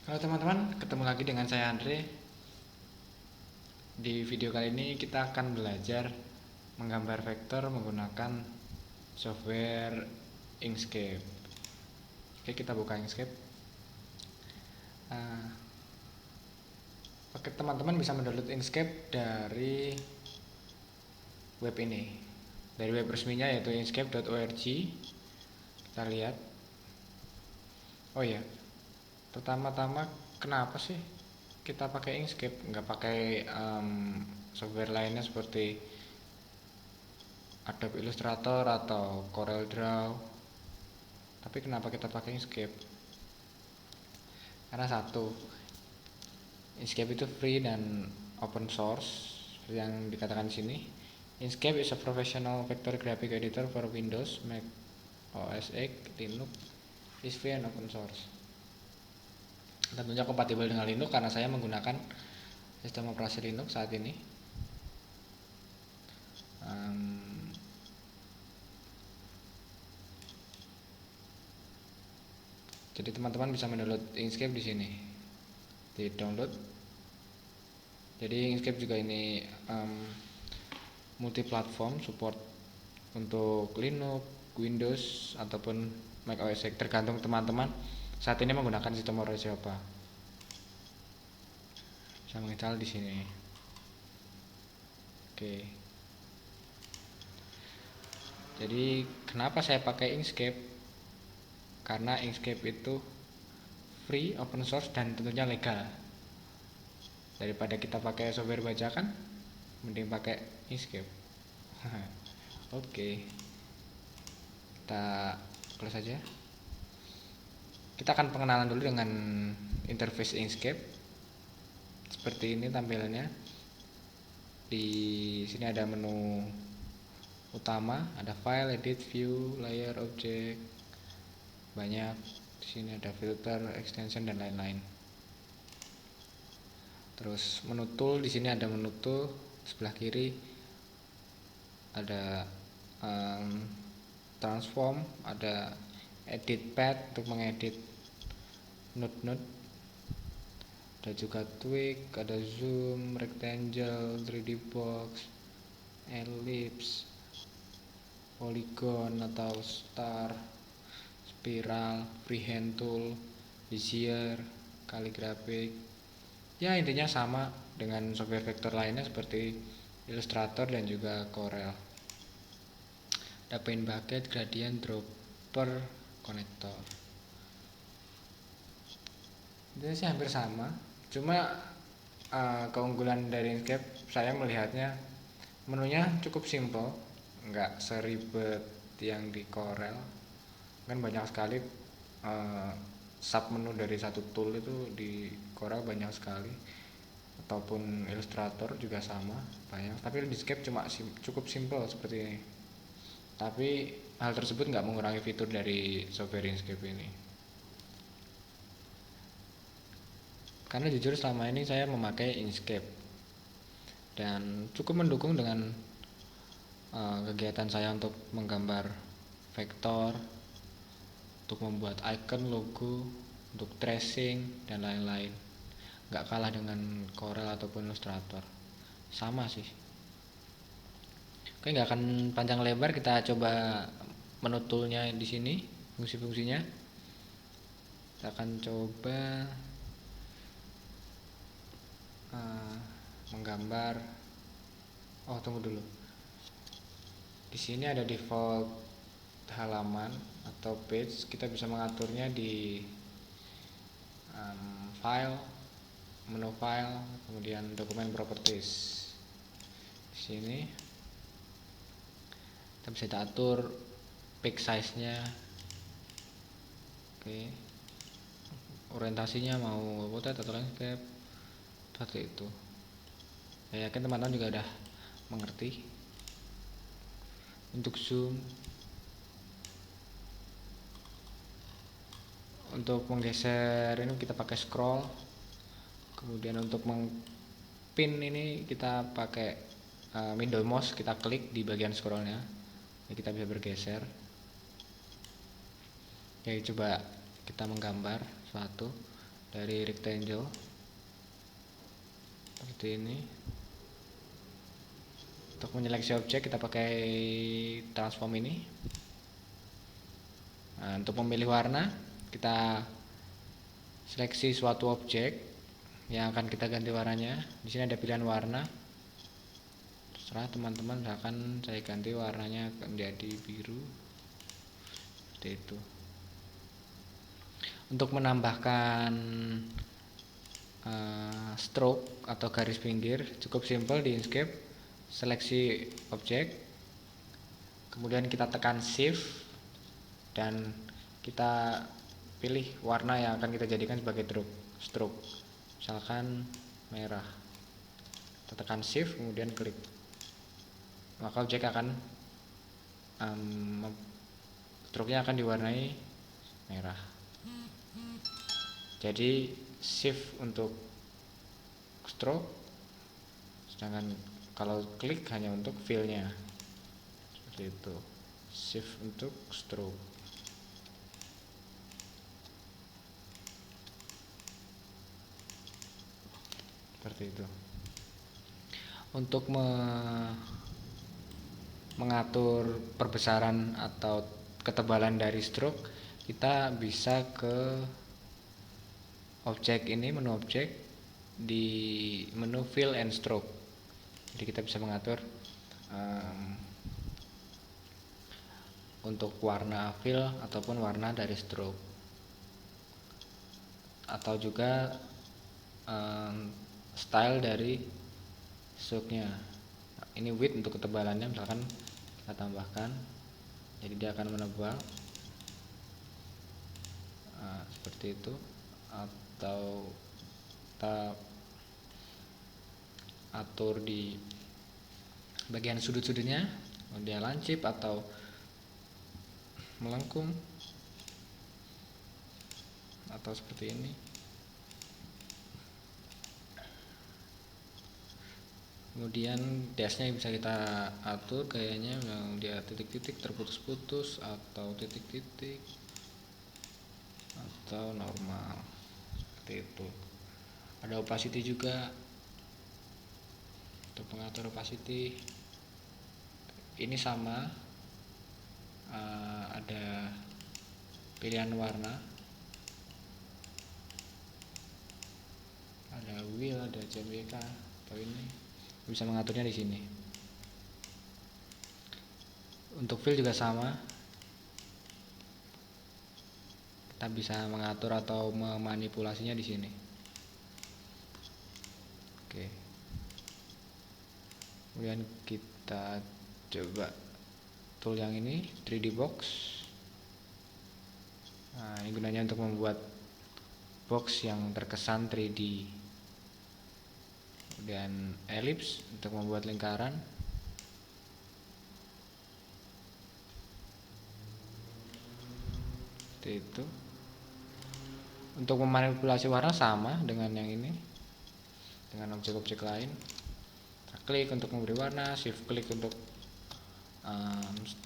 Halo teman-teman, ketemu lagi dengan saya Andre. Di video kali ini kita akan belajar menggambar vektor menggunakan software Inkscape. Oke, kita buka Inkscape. Oke, teman-teman bisa mendownload Inkscape dari web ini, dari web resminya yaitu inkscape.org. Kita lihat. Oh ya, pertama-tama kenapa sih kita pakai Inkscape, nggak pakai software lainnya seperti Adobe Illustrator atau Corel Draw? Tapi kenapa kita pakai Inkscape? Karena satu, Inkscape itu free dan open source seperti yang dikatakan di sini. Inkscape is a professional vector graphic editor for Windows, Mac OS X, Linux, is free and open source. Tentunya kompatibel dengan Linux karena saya menggunakan sistem operasi Linux saat ini. Jadi teman-teman bisa mendownload Inkscape di sini, di download. Jadi Inkscape juga ini multi platform, support untuk Linux, Windows ataupun Mac OS X, tergantung teman-teman saat ini menggunakan sistem operasi apa. Saya menginstal di sini. Oke. Jadi kenapa saya pakai Inkscape? Karena Inkscape itu free, open source dan tentunya legal. Daripada kita pakai software bajakan, mending pakai Inkscape. Oke. Kita close saja. Kita akan pengenalan dulu dengan interface Inkscape. Seperti ini tampilannya. Di sini ada menu utama, ada file, edit, view, layer, object, banyak. Di sini ada filter, extension dan lain-lain. Terus menu tool, di sini ada menu tool, sebelah kiri ada transform, ada edit path untuk mengedit node-node, ada juga tweak, ada zoom, rectangle, 3D box, ellipse, polygon atau star, spiral, freehand tool, bezier, kaligrafik. Ya intinya sama dengan software vektor lainnya seperti Illustrator dan juga Corel. Ada paint bucket, gradient, dropper, connector. Intinya sih hampir sama. Cuma keunggulan dari Inkscape saya melihatnya menunya cukup simple, nggak seribet yang di Corel. Kan banyak sekali sub menu dari satu tool itu di Corel banyak sekali, ataupun Illustrator juga sama banyak. Tapi di Inkscape cuma cukup simple seperti ini. Tapi hal tersebut nggak mengurangi fitur dari software Inkscape ini. Karena jujur selama ini saya memakai Inkscape dan cukup mendukung dengan kegiatan saya untuk menggambar vektor, untuk membuat icon, logo, untuk tracing dan lain-lain. Nggak kalah dengan Corel ataupun Illustrator, sama sih. Oke, nggak akan panjang lebar, kita coba menu toolnya di sini, fungsi-fungsinya. Kita akan coba menggambar. Oh, tunggu dulu. Di sini ada default halaman atau page, kita bisa mengaturnya di file, menu file, kemudian dokumen properties. Di sini kita bisa atur page size-nya. Oke. Orientasinya mau portrait atau landscape, seperti itu. Saya yakin teman-teman juga udah mengerti. Untuk zoom, untuk menggeser ini kita pakai scroll. Kemudian untuk mengpin ini kita pakai middle mouse, kita klik di bagian scrollnya, ya kita bisa bergeser. Ya coba kita menggambar suatu. dari rectangle seperti ini. Untuk menyeleksi objek kita pakai transform ini. Nah, untuk memilih warna kita seleksi suatu objek yang akan kita ganti warnanya. Di sini ada pilihan warna. Terserah teman-teman, misalkan saya ganti warnanya menjadi biru seperti itu. Untuk menambahkan stroke atau garis pinggir cukup simpel di Inkscape. Seleksi objek, kemudian kita tekan shift dan kita pilih warna yang akan kita jadikan sebagai stroke, misalkan merah. Kita tekan shift kemudian klik, maka objek akan stroke-nya akan diwarnai merah. Jadi shift untuk stroke, sedangkan kalau klik hanya untuk fill-nya. Seperti itu. Shift untuk stroke. Seperti itu. Untuk mengatur perbesaran atau ketebalan dari stroke, kita bisa ke objek ini, menu objek, di menu fill and stroke. Jadi kita bisa mengatur untuk warna fill ataupun warna dari stroke, atau juga style dari stroke-nya. Ini width untuk ketebalannya, misalkan kita tambahkan, jadi dia akan menebal seperti itu. Atau kita atur di bagian sudut-sudutnya, dia lancip atau melengkung, atau seperti ini. Kemudian dashnya bisa kita atur gayanya, dia titik-titik, terputus-putus, atau titik-titik, atau normal, seperti itu. Ada opacity juga. Untuk mengatur opacity ini sama, ada pilihan warna, ada wheel, ada JMYK, atau ini bisa mengaturnya di sini. Untuk fill juga sama, kita bisa mengatur atau memanipulasinya di sini. Oke. Kemudian kita coba tool yang ini, 3D box. Nah, ini gunanya untuk membuat box yang terkesan 3D. Kemudian ellipse untuk membuat lingkaran. Seperti itu. Untuk memanipulasi warna sama dengan yang ini, dengan objek-objek lain. Klik untuk memberi warna, shift klik untuk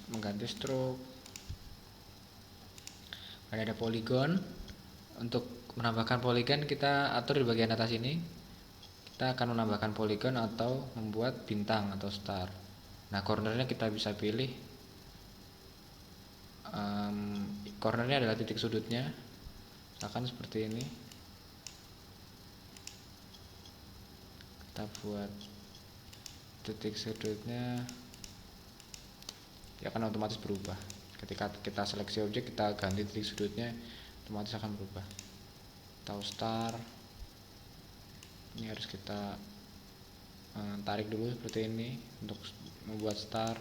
mengganti stroke. Ada polygon. Untuk menambahkan polygon kita atur di bagian atas ini. Kita akan menambahkan polygon atau membuat bintang atau star. Nah, cornernya kita bisa pilih, cornernya adalah titik sudutnya, misalkan seperti ini. Kita buat titik sudutnya, dia akan otomatis berubah. Ketika kita seleksi objek, kita ganti titik sudutnya, otomatis akan berubah. Atau star, ini harus kita tarik dulu seperti ini untuk membuat star.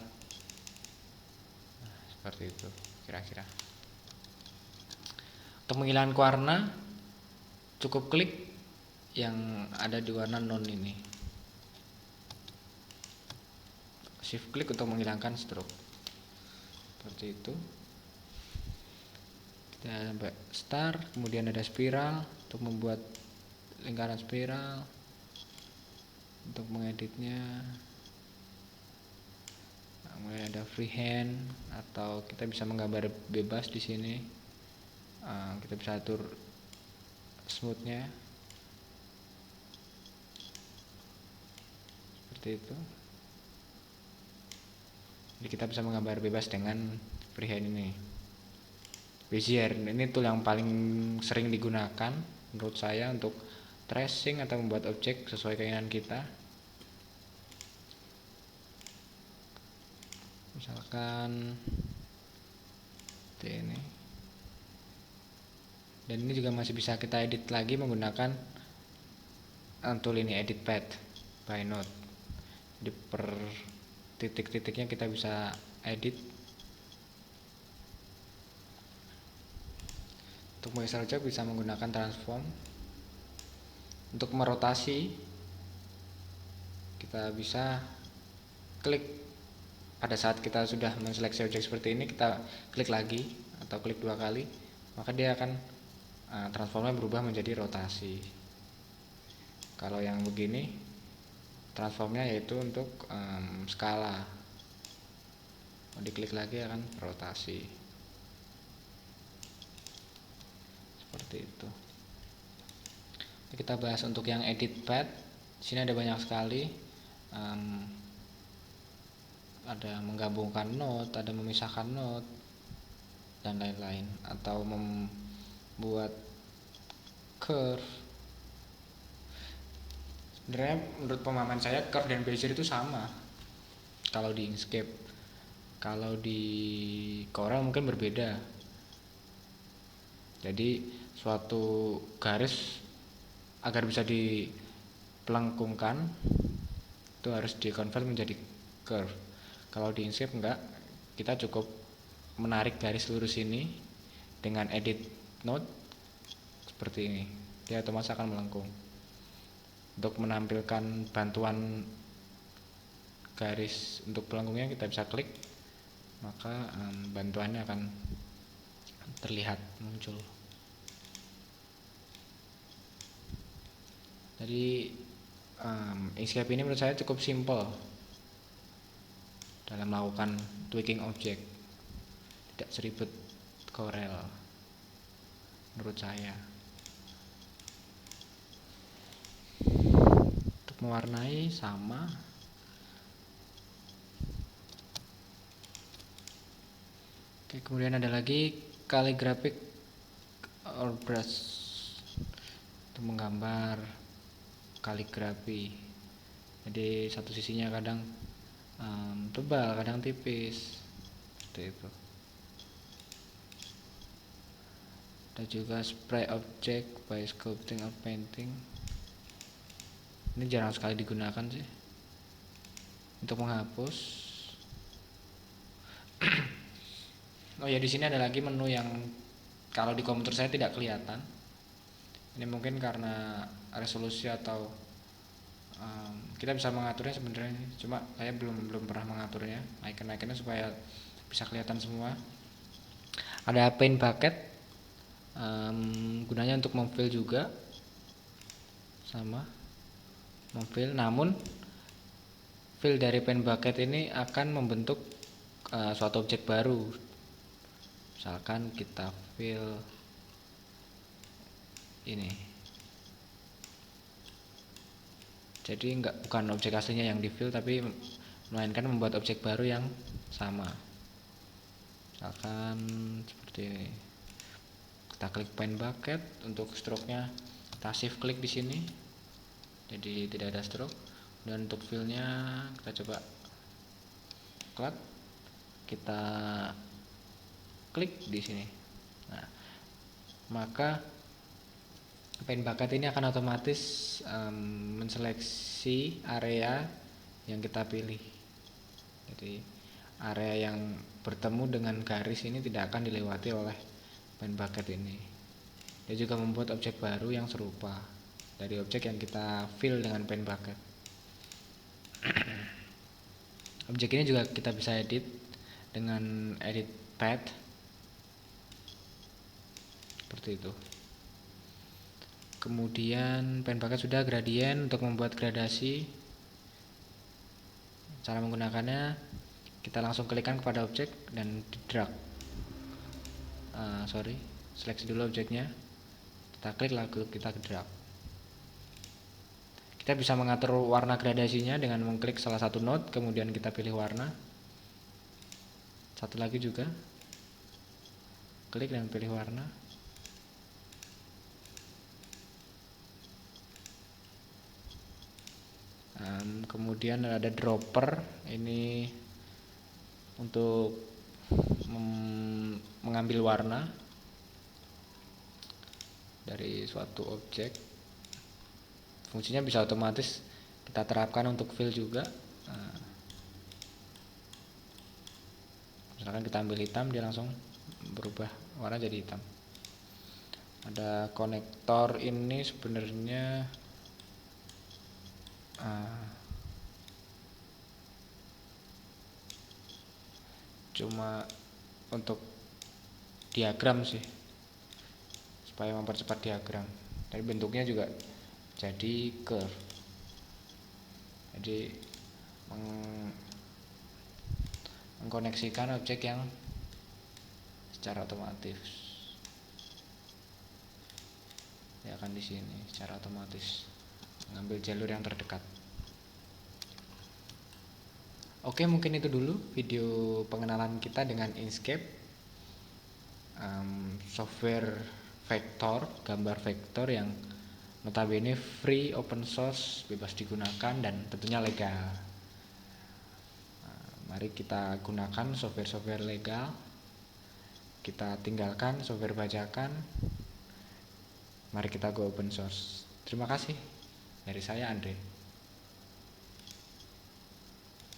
Nah, seperti itu kira-kira. Untuk menghilangkan warna, cukup klik yang ada di warna non ini. Shift klik untuk menghilangkan stroke. Seperti itu. Kita sampai star, kemudian ada spiral untuk membuat lingkaran spiral. Untuk mengeditnya, kemudian ada freehand, atau kita bisa menggambar bebas di sini. Kita bisa atur smoothnya seperti itu. Jadi kita bisa menggambar bebas dengan freehand ini. Bezier ini tool yang paling sering digunakan menurut saya untuk tracing atau membuat objek sesuai keinginan kita. Misalkan ini. Dan ini juga masih bisa kita edit lagi menggunakan tool ini, edit path by node. Di per titik-titiknya kita bisa edit. Untuk menggeser objek bisa menggunakan transform. Untuk merotasi kita bisa klik pada saat kita sudah menseleksi objek seperti ini, kita klik lagi atau klik 2 kali, maka dia akan transformnya berubah menjadi rotasi. Kalau yang begini transformnya yaitu untuk skala. Diklik lagi akan rotasi. Seperti itu. Kita bahas untuk yang edit path. Sini ada banyak sekali. Ada menggabungkan node, ada memisahkan node, dan lain-lain. Atau membuat curve. Sebenarnya menurut pemahaman saya curve dan bezier itu sama kalau di Inkscape. Kalau di Corel mungkin berbeda. Jadi suatu garis agar bisa dipelengkungkan itu harus dikonvert menjadi curve. Kalau di Inkscape enggak, kita cukup menarik garis lurus ini dengan edit node seperti ini, dia otomatis akan melengkung. Untuk menampilkan bantuan garis untuk pelengkungnya kita bisa klik, maka bantuannya akan terlihat muncul. Jadi Inkscape ini menurut saya cukup simple dalam melakukan tweaking objek, tidak seribet Corel menurut saya. Untuk mewarnai sama. Oke, kemudian ada lagi calligraphic or brush untuk menggambar kaligrafi. Jadi satu sisinya kadang tebal, kadang tipis, seperti itu. Ada juga spray object by sculpting or painting. Ini jarang sekali digunakan sih. Untuk menghapus. Oh ya, di sini ada lagi menu yang kalau di komputer saya tidak kelihatan. Ini mungkin karena resolusi atau kita bisa mengaturnya sebenarnya, cuma saya belum pernah mengaturnya icon-iconnya supaya bisa kelihatan semua. Ada paint bucket, gunanya untuk memfill juga, sama memfill. Namun fill dari paint bucket ini akan membentuk suatu objek baru. Misalkan kita fill ini, jadi bukan objek aslinya yang di fill, tapi melainkan membuat objek baru yang sama. Misalkan seperti ini, kita klik paint bucket. Untuk stroke-nya kita shift klik di sini, jadi tidak ada stroke. Dan untuk fill-nya kita coba klik, kita klik di sini. Nah, maka paint bucket ini akan otomatis menseleksi area yang kita pilih. Jadi area yang bertemu dengan garis ini tidak akan dilewati oleh paint bucket ini. Dia juga membuat objek baru yang serupa dari objek yang kita fill dengan paint bucket. Objek ini juga kita bisa edit dengan edit path seperti itu. Kemudian paint bucket sudah gradient. Untuk membuat gradasi, cara menggunakannya kita langsung klikkan kepada objek dan drag. Seleksi dulu objeknya, Kita klik lalu kita drag. Kita bisa mengatur warna gradasinya dengan mengklik salah satu node, kemudian kita pilih warna. Satu lagi juga, klik dan pilih warna. Kemudian ada dropper, ini untuk mengambil warna dari suatu objek. Fungsinya bisa otomatis kita terapkan untuk fill juga. Misalkan kita ambil hitam, dia langsung berubah warna jadi hitam. Ada konektor, ini sebenarnya cuma untuk diagram sih, supaya mempercepat diagram. Tapi bentuknya juga jadi curve, jadi mengkoneksikan objek yang secara otomatis. Ya kan di sini secara otomatis mengambil jalur yang terdekat. Oke, mungkin itu dulu video pengenalan kita dengan Inkscape, software vektor, gambar vektor yang notabene free, open source, bebas digunakan, dan tentunya legal. Mari kita gunakan software-software legal, kita tinggalkan software bajakan, mari kita go open source. Terima kasih. Dari saya Andre.